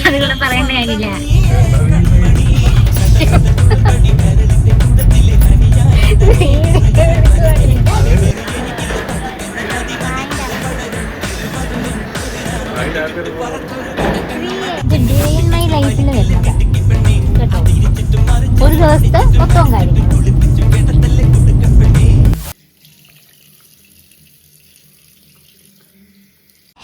അതുകൂടെ പറയേണ്ട കാര്യമില്ല. ലൈഫിൽ വരുന്നത് കേട്ടോ, ഒരു ദിവസത്തെ മൊത്തം കാര്യം.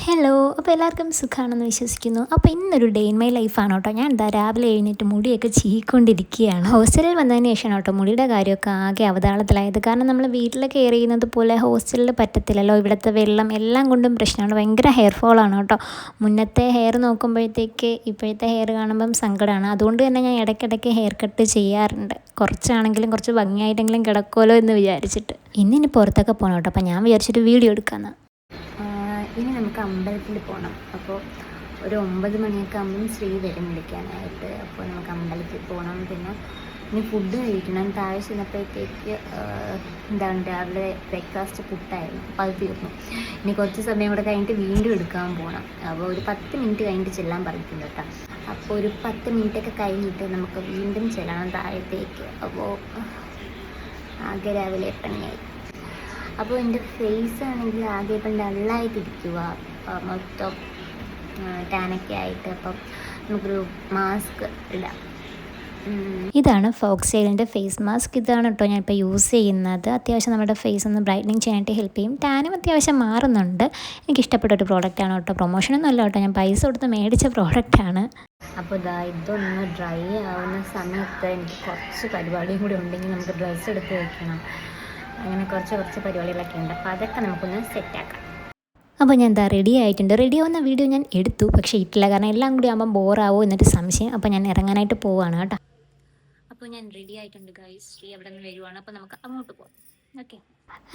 ഹലോ, അപ്പോൾ എല്ലാവർക്കും സുഖമാണെന്ന് വിശ്വസിക്കുന്നു. അപ്പോൾ ഇന്നൊരു ഡേ ഇൻ മൈ ലൈഫാണ് കേട്ടോ. ഞാൻ എന്താ രാവിലെ എഴുന്നേറ്റ് മുടിയൊക്കെ ചീക്കൊണ്ടിരിക്കുകയാണ്. ഹോസ്റ്റലിൽ വന്നതിന് ശേഷമാണ് കേട്ടോ മുടിയുടെ കാര്യമൊക്കെ ആകെ അവതാളത്തിലായത്. കാരണം നമ്മൾ വീട്ടിൽ കെയർ ചെയ്യുന്നത് പോലെ ഹോസ്റ്റലിൽ പറ്റത്തില്ലല്ലോ. ഇവിടുത്തെ വെള്ളം എല്ലാം കൊണ്ടും പ്രശ്നമാണ്. ഭയങ്കര ഹെയർ ഫോളാണ് കേട്ടോ. മുന്നത്തെ ഹെയർ നോക്കുമ്പോഴത്തേക്ക് ഇപ്പോഴത്തെ ഹെയർ കാണുമ്പം സങ്കടമാണ്. അതുകൊണ്ട് തന്നെ ഞാൻ ഇടയ്ക്കിടയ്ക്ക് ഹെയർ കട്ട് ചെയ്യാറുണ്ട്. കുറച്ചാണെങ്കിലും കുറച്ച് ഭംഗിയായിട്ടെങ്കിലും കിടക്കുമല്ലോ എന്ന് വിചാരിച്ചിട്ട്. ഇന്നിനി പുറത്തൊക്കെ പോകണം കേട്ടോ. അപ്പോൾ ഞാൻ വിചാരിച്ചിട്ട് വീഡിയോ എടുക്കാമെന്ന്. ഇനി നമുക്ക് അമ്പലത്തിൽ പോകണം. അപ്പോൾ ഒരു 9 മണിയൊക്കെ ആകുമ്പം ശ്രീ വരും വിളിക്കാനായിട്ട്. അപ്പോൾ നമുക്ക് അമ്പലത്തിൽ പോകണം. പിന്നെ ഇനി ഫുഡ് കഴിക്കണം. താഴെ ചെന്നപ്പോഴത്തേക്ക് എന്താണ് രാവിലെ ബ്രേക്ക്ഫാസ്റ്റ് പുട്ടായിരുന്നു. അപ്പോൾ അത് തീർന്നു. ഇനി കുറച്ച് സമയം കൂടെ കഴിഞ്ഞിട്ട് വീണ്ടും എടുക്കാൻ പോകണം. അപ്പോൾ ഒരു 10 മിനിറ്റ് കഴിഞ്ഞിട്ട് ചെല്ലാൻ പറഞ്ഞിട്ടുണ്ട് കേട്ടോ. അപ്പോൾ ഒരു 10 മിനിറ്റൊക്കെ കഴിഞ്ഞിട്ട് നമുക്ക് വീണ്ടും ചെല്ലണം താഴത്തേക്ക്. അപ്പോൾ ആകെ രാവിലെ പണിയായി. അപ്പോൾ എൻ്റെ ഫേസ് ആണെങ്കിൽ ആകെ ഇപ്പം ഡള്ളായിട്ടിരിക്കുക, മൊത്തം ടാനൊക്കെ ആയിട്ട്. അപ്പം നമുക്കൊരു മാസ്ക് ഇടാം. ഇതാണ് ഫോക്സൈലിൻ്റെ ഫേസ് മാസ്ക്. ഇതാണ് കേട്ടോ ഞാനിപ്പോൾ യൂസ് ചെയ്യുന്നത്. അത്യാവശ്യം നമ്മുടെ ഫേസ് ഒന്ന് ബ്രൈറ്റനിങ് ചെയ്യാനായിട്ട് ഹെൽപ്പ് ചെയ്യും. ടാനും അത്യാവശ്യം മാറുന്നുണ്ട്. എനിക്കിഷ്ടപ്പെട്ട ഒരു പ്രോഡക്റ്റാണ് കേട്ടോ. പ്രൊമോഷനൊന്നും അല്ല കേട്ടോ, ഞാൻ പൈസ കൊടുത്ത് മേടിച്ച പ്രോഡക്റ്റാണ്. അപ്പോൾ ഇതൊന്ന് ഡ്രൈ ആവുന്ന സമയത്ത് എനിക്ക് കുറച്ച് പരിപാടിയും കൂടി ഉണ്ടെങ്കിൽ നമുക്ക് ഡ്രസ്സ് എടുത്ത് വയ്ക്കണം. അങ്ങനെ കുറച്ച് പരിപാടികളൊക്കെ ഉണ്ട്. അപ്പോൾ അതൊക്കെ നമുക്കൊന്ന് സെറ്റാക്കാം. അപ്പോൾ ഞാൻ റെഡി ആയിട്ടുണ്ട്. റെഡി ആവുന്ന വീഡിയോ ഞാൻ എടുത്തു, പക്ഷേ ഇട്ടില്ല. കാരണം എല്ലാം കൂടി ആകുമ്പോൾ ബോറാവോ എന്നൊരു സംശയം. അപ്പോൾ ഞാൻ ഇറങ്ങാനായിട്ട് പോവാണ് കേട്ടോ. അപ്പോൾ ഞാൻ റെഡി ആയിട്ടുണ്ട് ഗൈസ്. ശ്രീ അവിടെ നിന്ന് വരുവാണ്. അപ്പോൾ നമുക്ക് അങ്ങോട്ട് പോകാം. ഓക്കെ,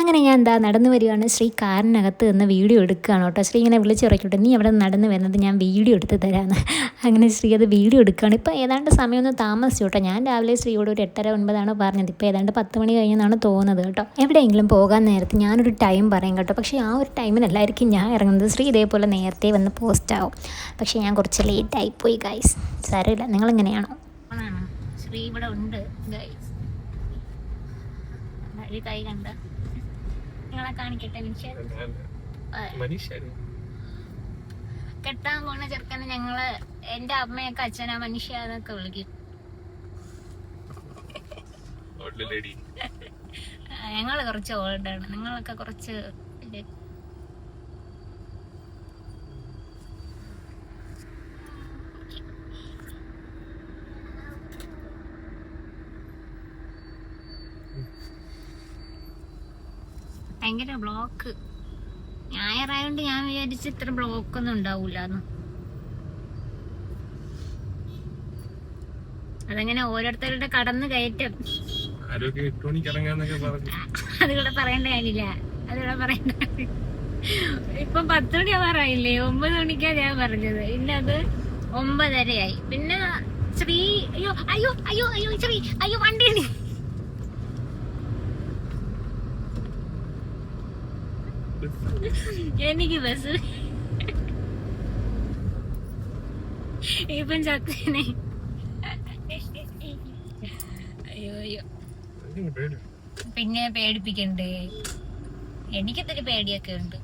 അങ്ങനെ ഞാൻ നടന്നു വരികയാണ്. ശ്രീ കാറിനകത്ത് നിന്ന് വീഡിയോ എടുക്കുകയാണ് കേട്ടോ. ശ്രീ ഇങ്ങനെ വിളിച്ചിറക്കിയിട്ട് നീ അവിടെ നടന്ന് വരുന്നത് ഞാൻ വീഡിയോ എടുത്ത് തരാമെന്ന്. അങ്ങനെ ശ്രീ അത് വീഡിയോ എടുക്കുകയാണ്. ഇപ്പോൾ ഏതാണ്ട് സമയമൊന്നും താമസിച്ചു കേട്ടോ. ഞാൻ രാവിലെ ശ്രീയോട് ഒരു 8:30-9 പറഞ്ഞത്. ഇപ്പോൾ ഏതാണ്ട് 10 മണി കഴിഞ്ഞെന്നാണ് തോന്നുന്നത് കേട്ടോ. എവിടെയെങ്കിലും പോകാൻ നേരത്ത് ഞാനൊരു ടൈം പറയും കേട്ടോ. പക്ഷേ ആ ഒരു ടൈമിനല്ലായിരിക്കും ഞാൻ ഇറങ്ങുന്നത്. ശ്രീ ഇതേപോലെ നേരത്തെ വന്ന് പോസ്റ്റ് ആവും. പക്ഷേ ഞാൻ കുറച്ച് ലേറ്റായിപ്പോയി ഗൈസ്. സാരമില്ല, നിങ്ങളെങ്ങനെയാണോ? ശ്രീ ഇവിടെ ഉണ്ട് ഗൈസ്. കൈ കണ്ട നിങ്ങളെ കാണിക്കട്ടെ. കെട്ടാൻ പോണ ചെറുക്കനെ ഞങ്ങള് എന്റെ അമ്മയൊക്കെ അച്ഛനാ മനുഷ്യ എന്നൊക്കെ വിളിക്കും. ഞങ്ങള് കുറച്ച് ഓൾഡാണ്, നിങ്ങളൊക്കെ കുറച്ച് ഭയങ്കര ബ്ലോക്ക്. ഞായറായോണ്ട് ഞാൻ വിചാരിച്ച ഇത്ര ബ്ലോക്കൊന്നും ഉണ്ടാവൂലെന്ന്. അതങ്ങനെ ഓരോരുത്തരുടെ കടന്ന് കയറ്റം. അതുകൂടെ പറയേണ്ട കാര്യമില്ല. ഇപ്പൊ 10 മണി ആവാറായില്ലേ? 9 മണിക്കാ ഞാൻ പറഞ്ഞത്. പിന്നെ അത് 9:30 പിന്നെ ശ്രീ അയ്യോ ശ്രീ വണ്ടി എനിക്ക് ബസ് ഇപ്പം ചക്കനെ. അയ്യോ പിന്നെ പേടിപ്പിക്കണ്ടേ? എനിക്കിത്തിരി പേടിയൊക്കെ ഉണ്ട്.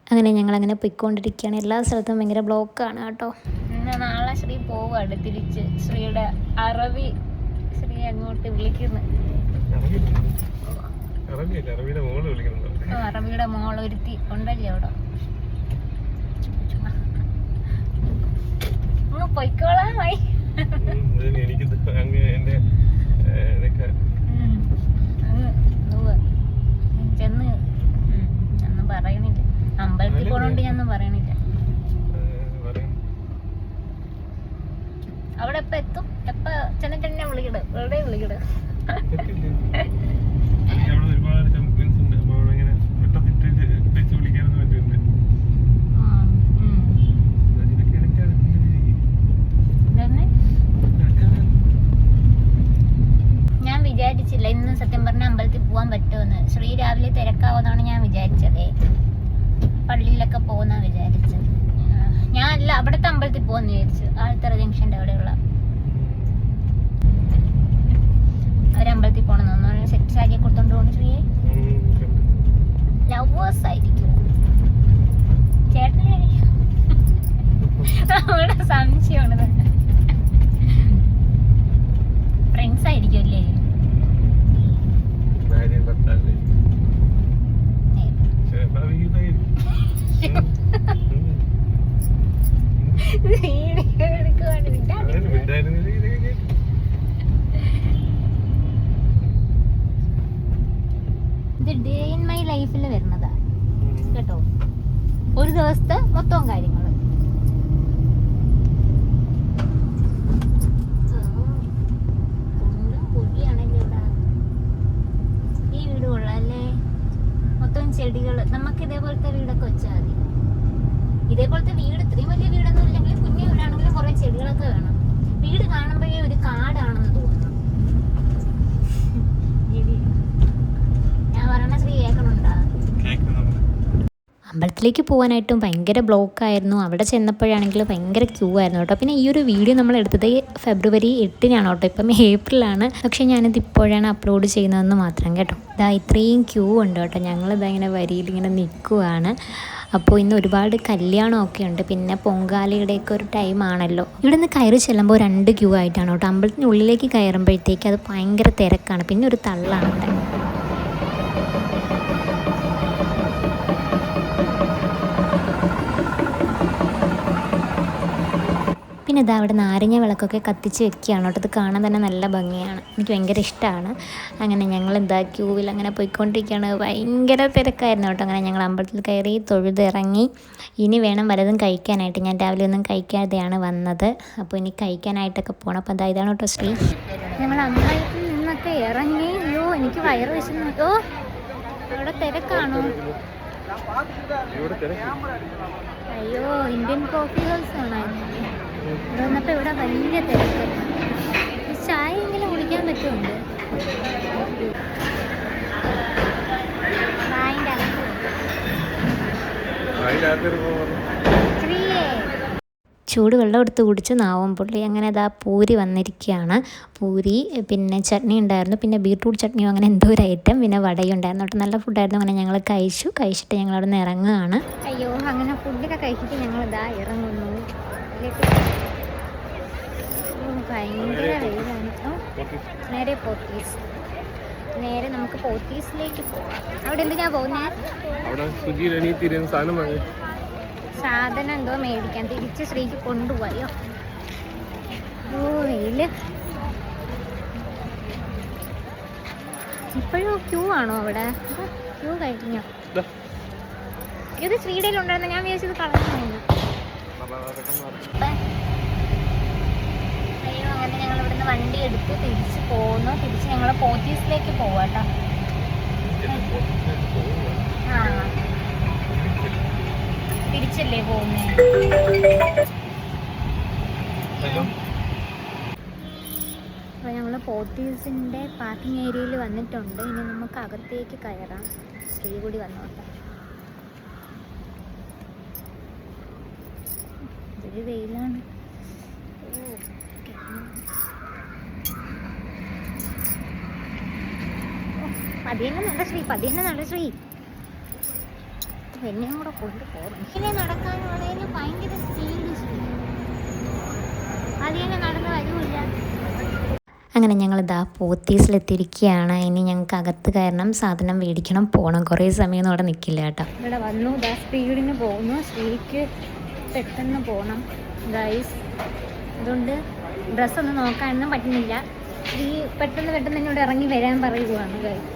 അങ്ങനെ ഞങ്ങളങ്ങനെ പൊയ്ക്കൊണ്ടിരിക്കുകയാണ്. എല്ലാ സ്ഥലത്തും ഭയങ്കര ബ്ലോക്കാണ് കേട്ടോ. നാളെ ശ്രീ പോവാണ് തിരിച്ച്. ശ്രീയുടെ അറബി ശ്രീ അങ്ങോട്ട് വിളിക്കുന്നു. അറബിയുടെ മോൾ ഒരുത്തി ഉണ്ടല്ലേ അവിടെ. പൊയ്ക്കോളാമായി ചെന്ന് ഒന്നും പറയണില്ല. അമ്പലത്തിൽ പോണോണ്ട് ഞാനൊന്നും പറയണില്ല. അവിടെ എപ്പ എത്തും? എപ്പ ചെന്നിട്ടെന്നെ വിളിക്കട്? എവിടെ വിളിക്കട്? ഞാൻ വിചാരിച്ചില്ല ഇന്ന് സത്യം പറഞ്ഞ അമ്പലത്തിൽ പോവാൻ പറ്റുമെന്ന്. ശ്രീ രാവിലെ തിരക്കാവുന്നതാണ് ഞാൻ വിചാരിച്ചതേ. പള്ളിയിലൊക്കെ പോകുന്ന വിചാരിച്ചത്. ഞാൻ അല്ല അവിടുത്തെ അമ്പലത്തിൽ പോകുന്ന വിചാരിച്ചു. ആൾത്തറ ജംഗ്ഷന്റെ അവിടെയുള്ള ഒരമ്പലത്തിൽ പോകണമെന്ന് സെറ്റ് സാരിയെ കൊടുത്തോണ്ട് പോകണം. ശ്രീയെ ലവേഴ്സ് ആയിരിക്കും ചേട്ടനെ അവിടെ സംശയമാണ്. ഫ്രണ്ട്സ് ആയിരിക്കും അല്ലേ? ഇത് ഡേ ഇൻ മൈ ലൈഫിൽ വരുന്നതാ കേട്ടോ. ഒരു ദിവസത്തെ മൊത്തം കാര്യങ്ങൾ. ഈ വീട് കൊള്ളാല്ലേ, മൊത്തം ചെടികൾ. നമുക്ക് ഇതേപോലത്തെ വീടൊക്കെ വെച്ചാൽ മതി. ഇതേപോലത്തെ വീട്, ഇത്രയും വലിയ വീടൊന്നും ഇല്ലെങ്കിൽ കുഞ്ഞു വീടാണെങ്കിലും കുറെ ചെടികളൊക്കെ വേണം. വീട് കാണുമ്പോഴേ ഒരു കാടാണെന്ന് തോന്നുന്നു. ഞാൻ പറയണ ശ്രീ കേൾക്കണുണ്ടാ? അമ്പലത്തിലേക്ക് പോകാനായിട്ടും ഭയങ്കര ബ്ലോക്കായിരുന്നു. അവിടെ ചെന്നപ്പോഴാണെങ്കിൽ ഭയങ്കര ക്യൂ ആയിരുന്നു കേട്ടോ. പിന്നെ ഈ ഒരു വീഡിയോ നമ്മൾ എടുത്തത് ഫെബ്രുവരി 8-നാണ് കേട്ടോ. ഇപ്പം ഏപ്രിലാണ്. പക്ഷേ ഞാനിത് ഇപ്പോഴാണ് അപ്ലോഡ് ചെയ്യുന്നതെന്ന് മാത്രം കേട്ടോ. ഇതാ ഇത്രയും ക്യൂ ഉണ്ട് കേട്ടോ. ഞങ്ങളിതാ ഇങ്ങനെ വരിയിൽ ഇങ്ങനെ നിൽക്കുവാണ്. അപ്പോൾ ഇന്ന് ഒരുപാട് കല്യാണമൊക്കെ ഉണ്ട്. പിന്നെ പൊങ്കാലയുടെയൊക്കെ ഒരു ടൈമാണല്ലോ. ഇവിടെ നിന്ന് കയറി ചെല്ലുമ്പോൾ 2 ക്യൂ ആയിട്ടാണ് കേട്ടോ. അമ്പലത്തിനുള്ളിലേക്ക് കയറുമ്പോഴത്തേക്ക് അത് ഭയങ്കര തിരക്കാണ്. പിന്നെ ഒരു തള്ളാണ് ഇവിടെ. പിന്നെ ഇതാ അവിടെ നാരങ്ങ വിളക്കൊക്കെ കത്തിച്ച് വെക്കുകയാണ് കേട്ടോ. ഇത് കാണാൻ തന്നെ നല്ല ഭംഗിയാണ്. എനിക്ക് ഭയങ്കര ഇഷ്ടമാണ്. അങ്ങനെ ഞങ്ങൾ എന്താ ക്യൂവിൽ അങ്ങനെ പോയിക്കൊണ്ടിരിക്കുകയാണ്. ഭയങ്കര തിരക്കായിരുന്നു കേട്ടോ. അങ്ങനെ ഞങ്ങൾ അമ്പലത്തിൽ കയറി തൊഴുതിറങ്ങി. ഇനി വേണം വല്ലതും കഴിക്കാനായിട്ട്. ഞാൻ രാവിലെ ഒന്നും കഴിക്കാതെയാണ് വന്നത്. അപ്പോൾ ഇനി കഴിക്കാനായിട്ടൊക്കെ പോകണം. അപ്പോൾ ഇതാണ് കേട്ടോ ശ്രീ. ഞങ്ങൾ അമ്പലത്തിൽ നിന്നൊക്കെ ഇറങ്ങി. അയ്യോ എനിക്ക് വയറ് വിശന്നോ. അവിടെ തിരക്കാണോ? അയ്യോ ഇന്ത്യൻ കോഫി ഹൗസ് ആണായിരുന്നു. ഇവിടെ വന്നപ്പോൾ ഇവിടെ വലിയ തിരക്ക്. ചായ എങ്കിലും കുടിക്കാൻ പറ്റുന്നുണ്ട്. ചൂട് വെള്ളം എടുത്ത് കുടിച്ച് നാവും പുള്ളി. അങ്ങനെ അതാ പൂരി വന്നിരിക്കുകയാണ്. പൂരി പിന്നെ ചട്നി ഉണ്ടായിരുന്നു. പിന്നെ ബീട്രൂട്ട് ചട്നിയോ അങ്ങനെ എന്തോ ഒരു ഐറ്റം. പിന്നെ വടയും ഉണ്ടായിരുന്നു കേട്ടോ. നല്ല ഫുഡായിരുന്നു. അങ്ങനെ ഞങ്ങൾ കഴിച്ചിട്ട് ഞങ്ങൾ അവിടെ നിന്ന് ഇറങ്ങുകയാണ്. അയ്യോ അങ്ങനെ ഫുഡൊക്കെ കഴിച്ചിട്ട് ഞങ്ങൾ ഇതാ ഇറങ്ങുന്നു. ഭയങ്കര വെയിലാണ്. നേരെ പോത്തീസ്. നേരെ നമുക്ക് പോത്തീസിലേക്ക് പോവാം. അവിടെ എന്തിനാ പോകുന്നത്? സാധനം എന്തോ മേടിക്കാൻ തിരിച്ച് ശ്രീക്ക് കൊണ്ടുപോയോ. ഓ വെയില്. ഇപ്പോഴും ക്യൂ ആണോ അവിടെ? ക്യൂ കഴിഞ്ഞോ? ഇത് ശ്രീഡയിലുണ്ടായിരുന്ന. ഞാൻ വിചാരിച്ചത് കളഞ്ഞു. അയ്യോ അങ്ങനെ ഞങ്ങൾ ഇവിടുന്ന് വണ്ടി എടുത്ത് തിരിച്ച് പോകുന്നു. തിരിച്ച് ഞങ്ങൾ പോത്തീസിലേക്ക് പോവാട്ടോ. ആ തിരിച്ചല്ലേ പോകുന്നേ? അപ്പോൾ ഞങ്ങൾ പോത്തീസിൻ്റെ പാർക്കിംഗ് ഏരിയയിൽ വന്നിട്ടുണ്ട്. ഇനി നമുക്ക് അകത്തേക്ക് കയറാം. ശ്രീ കൂടി വന്നോട്ടെ. ഇതൊരു വെയിലാണ്. പതിയെന്നെ നല്ല ശ്രീ എന്നെയും കൂടെ കൊണ്ടുപോകും. ഇങ്ങനെ നടക്കാനാണേലും ഭയങ്കര സ്പീഡ്. പതിയെന്നെ നടന്ന് വരില്ല. അങ്ങനെ ഞങ്ങളിതാ പോത്തീസിലെത്തിയിരിക്കുകയാണ്. ഇനി ഞങ്ങൾക്ക് അകത്ത് കയറണം, സാധനം മേടിക്കണം, പോകണം. കുറേ സമയം അവിടെ നിൽക്കില്ല കേട്ടോ. ഇവിടെ വന്നു. ഇതാ സ്പീഡിന് പോകുന്നു. ശ്രീക്ക് പെട്ടെന്ന് പോകണം ഗൈസ്. അതുകൊണ്ട് ഡ്രസ്സൊന്നും നോക്കാനൊന്നും പറ്റുന്നില്ല. ശ്രീ പെട്ടെന്ന് എന്നോട് ഇറങ്ങി വരാൻ പറയുകയാണ് ഗൈസ്.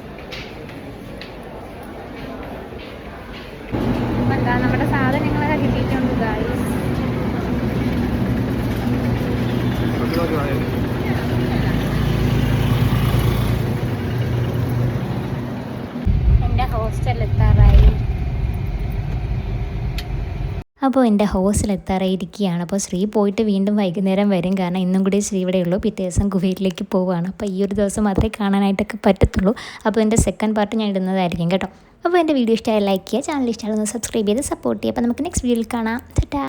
എന്താ നമ്മുടെ സാധനങ്ങളൊക്കെ കിട്ടിയിട്ടുണ്ട് ഗൈസ്. എൻ്റെ ഹോസ്റ്റലിൽ എത്താറായി. അപ്പോൾ എൻ്റെ ഹൗസിലെത്താറായിരിക്കുകയാണ്. അപ്പോൾ ശ്രീ പോയിട്ട് വീണ്ടും വൈകുന്നേരം വരും, കാരണം ഇന്നും കൂടി ശ്രീ ഇവിടെ ഉള്ളൂ. പിറ്റേ ദിവസം കുവൈറ്റിലേക്ക് പോവുകയാണ്. അപ്പോൾ ഈ ഒരു ദിവസം മാത്രമേ കാണാനായിട്ടൊക്കെ പറ്റത്തുള്ളൂ. അപ്പോൾ എൻ്റെ സെക്കൻഡ് പാർട്ട് ഞാൻ ഇടുന്നതായിരിക്കും കേട്ടോ. അപ്പോൾ എൻ്റെ വീഡിയോ ഇഷ്ടമായി ലൈക്ക് ചെയ്യുക, ചാനൽ ഇഷ്ടമായിരുന്നു സബ്സ്ക്രൈബ് ചെയ്ത് സപ്പോർട്ട് ചെയ്യുക. അപ്പോൾ നമുക്ക് നെക്സ്റ്റ് വീഡിയോയിൽ കാണാം. ടാറ്റാ.